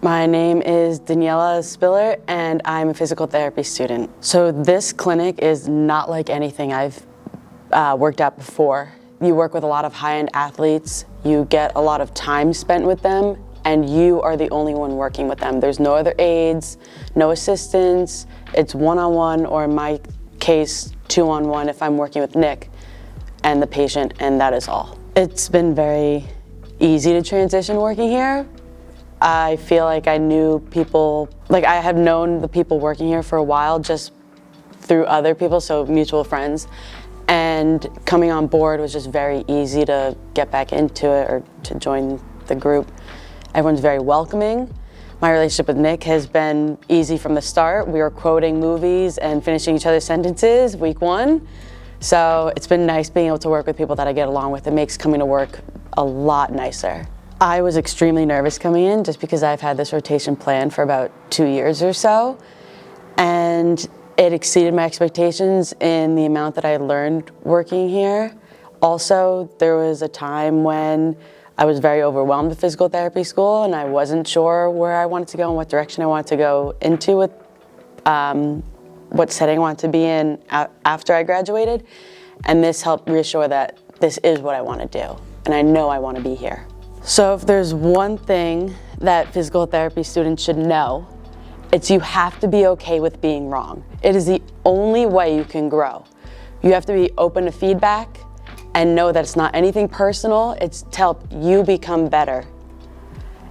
My name is Daniella Spiller, and I'm a physical therapy student. So this clinic is not like anything I've worked at before. You work with a lot of high-end athletes, you get a lot of time spent with them, and you are the only one working with them. There's no other aides, no assistants. It's one-on-one, or in my case, two-on-one if I'm working with Nick and the patient, and that is all. It's been very easy to transition working here. I feel like I knew people, like I have known the people working here for a while just through other people, so mutual friends. And coming on board was just very easy to get back into it or to join the group. Everyone's very welcoming. My relationship with Nick has been easy from the start. We were quoting movies and finishing each other's sentences week one. So it's been nice being able to work with people that I get along with. It makes coming to work a lot nicer. I was extremely nervous coming in just because I've had this rotation planned for about 2 years or so. And it exceeded my expectations in the amount that I learned working here. Also, there was a time when I was very overwhelmed with physical therapy school and I wasn't sure where I wanted to go and what direction I wanted to go into with what setting I wanted to be in after I graduated. And this helped reassure that this is what I want to do. And I know I want to be here. So if there's one thing that physical therapy students should know, it's you have to be okay with being wrong. It is the only way you can grow. You have to be open to feedback and know that it's not anything personal, it's to help you become better.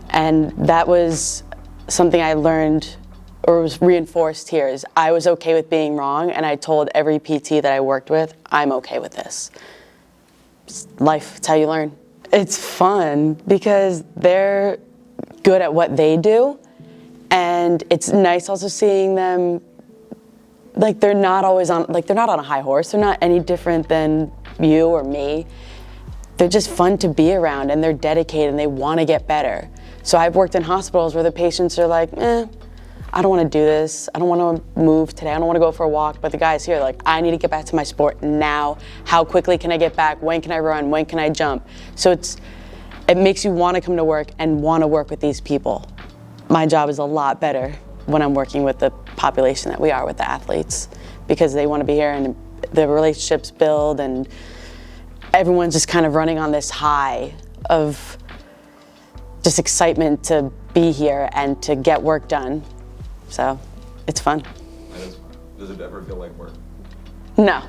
And that was something I learned or was reinforced here, is I was okay with being wrong, and I told every PT that I worked with, I'm okay with this. It's life, it's how you learn. It's fun because they're good at what they do, and it's nice also seeing them, like they're not always on, like they're not on a high horse, they're not any different than you or me. They're just fun to be around, and they're dedicated and they want to get better. So I've worked in hospitals where the patients are like, I don't want to do this, I don't want to move today, I don't want to go for a walk, but the guys here are like, I need to get back to my sport now. How quickly can I get back? When can I run? When can I jump? So it makes you want to come to work and want to work with these people. My job is a lot better when I'm working with the population that we are with the athletes, because they want to be here and the relationships build and everyone's just kind of running on this high of just excitement to be here and to get work done. So it's fun. Does it ever feel like work? No,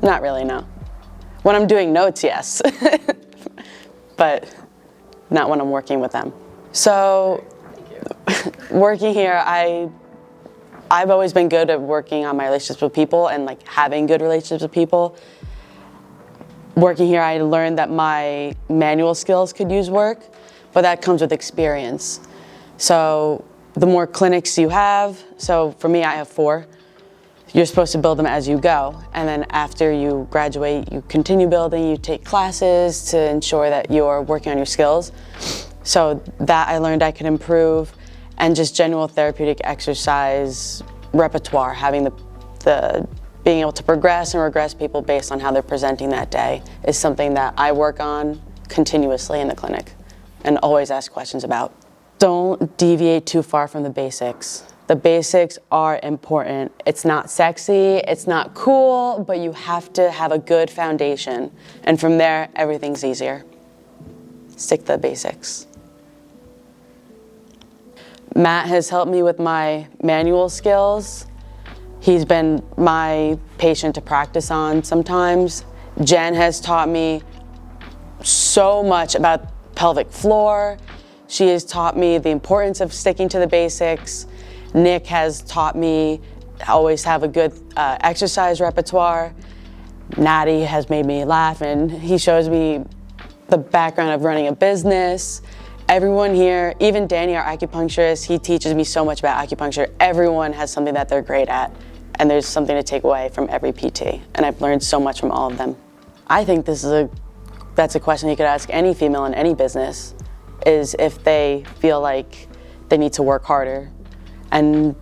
not really, no. When I'm doing notes, yes, but not when I'm working with them. So working here, I've always been good at working on my relationships with people and like having good relationships with people. Working here, I learned that my manual skills could use work, but that comes with experience. So the more clinics you have, so for me, I have 4. You're supposed to build them as you go. And then after you graduate, you continue building, you take classes to ensure that you're working on your skills. So that I learned I could improve, and just general therapeutic exercise repertoire, having the being able to progress and regress people based on how they're presenting that day is something that I work on continuously in the clinic and always ask questions about. Don't deviate too far from the basics. The basics are important. It's not sexy, it's not cool, but you have to have a good foundation. And from there, everything's easier. Stick to the basics. Matt has helped me with my manual skills. He's been my patient to practice on sometimes. Jen has taught me so much about pelvic floor. She has taught me the importance of sticking to the basics. Nick has taught me to always have a good exercise repertoire. Natty has made me laugh, and he shows me the background of running a business. Everyone here, even Danny, our acupuncturist, he teaches me so much about acupuncture. Everyone has something that they're great at, and there's something to take away from every PT, and I've learned so much from all of them. I think that's a question you could ask any female in any business, is if they feel like they need to work harder. And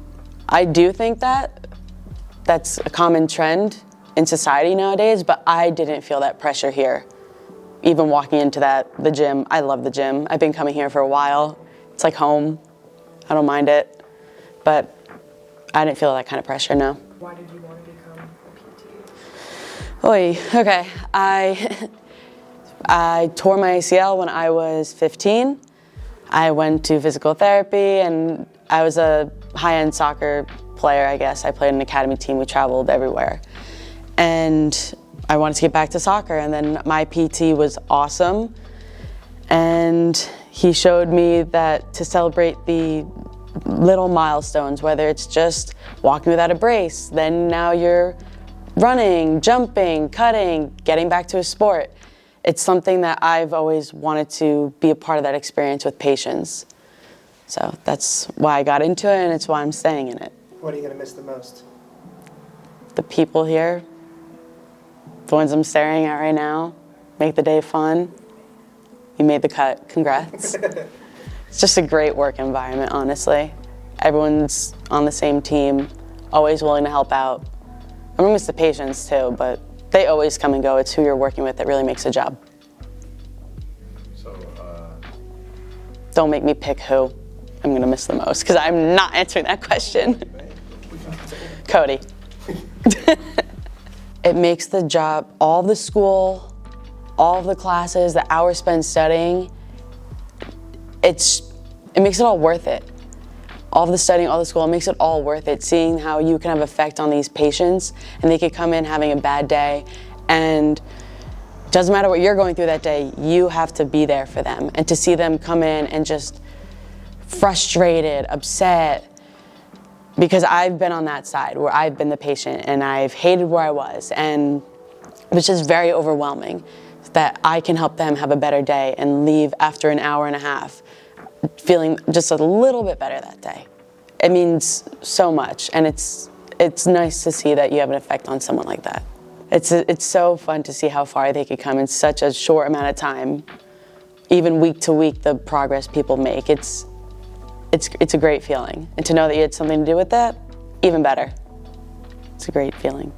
I do think that's a common trend in society nowadays, but I didn't feel that pressure here. Even walking into the gym, I love the gym. I've been coming here for a while. It's like home. I don't mind it, but I didn't feel that kind of pressure, no. Why did you want to become a PT? Oy, okay. I tore my ACL when I was 15. I went to physical therapy, and I was a high-end soccer player, I guess. I played in an academy team. We traveled everywhere. And I wanted to get back to soccer, and then my PT was awesome. And he showed me that to celebrate the little milestones, whether it's just walking without a brace, then now you're running, jumping, cutting, getting back to a sport. It's something that I've always wanted to be a part of that experience with patients. So that's why I got into it, and it's why I'm staying in it. What are you going to miss the most? The people here, the ones I'm staring at right now, make the day fun. You made the cut, congrats. It's just a great work environment, honestly. Everyone's on the same team, always willing to help out. I'm gonna miss the patients too, but they always come and go. It's who you're working with that really makes a job. So, Don't make me pick who I'm gonna miss the most, because I'm not answering that question. Cody. It makes the job, all the school, all of the classes, the hours spent studying, it makes it all worth it. All of the studying, all the school, it makes it all worth it, seeing how you can have effect on these patients, and they could come in having a bad day, and it doesn't matter what you're going through that day, you have to be there for them. And to see them come in and just frustrated, upset, because I've been on that side where I've been the patient and I've hated where I was, and it's just very overwhelming that I can help them have a better day and leave after an hour and a half feeling just a little bit better that day. It means so much, and it's nice to see that you have an effect on someone like that. It's so fun to see how far they could come in such a short amount of time. Even week to week, the progress people make, it's a great feeling. And to know that you had something to do with that, even better. It's a great feeling.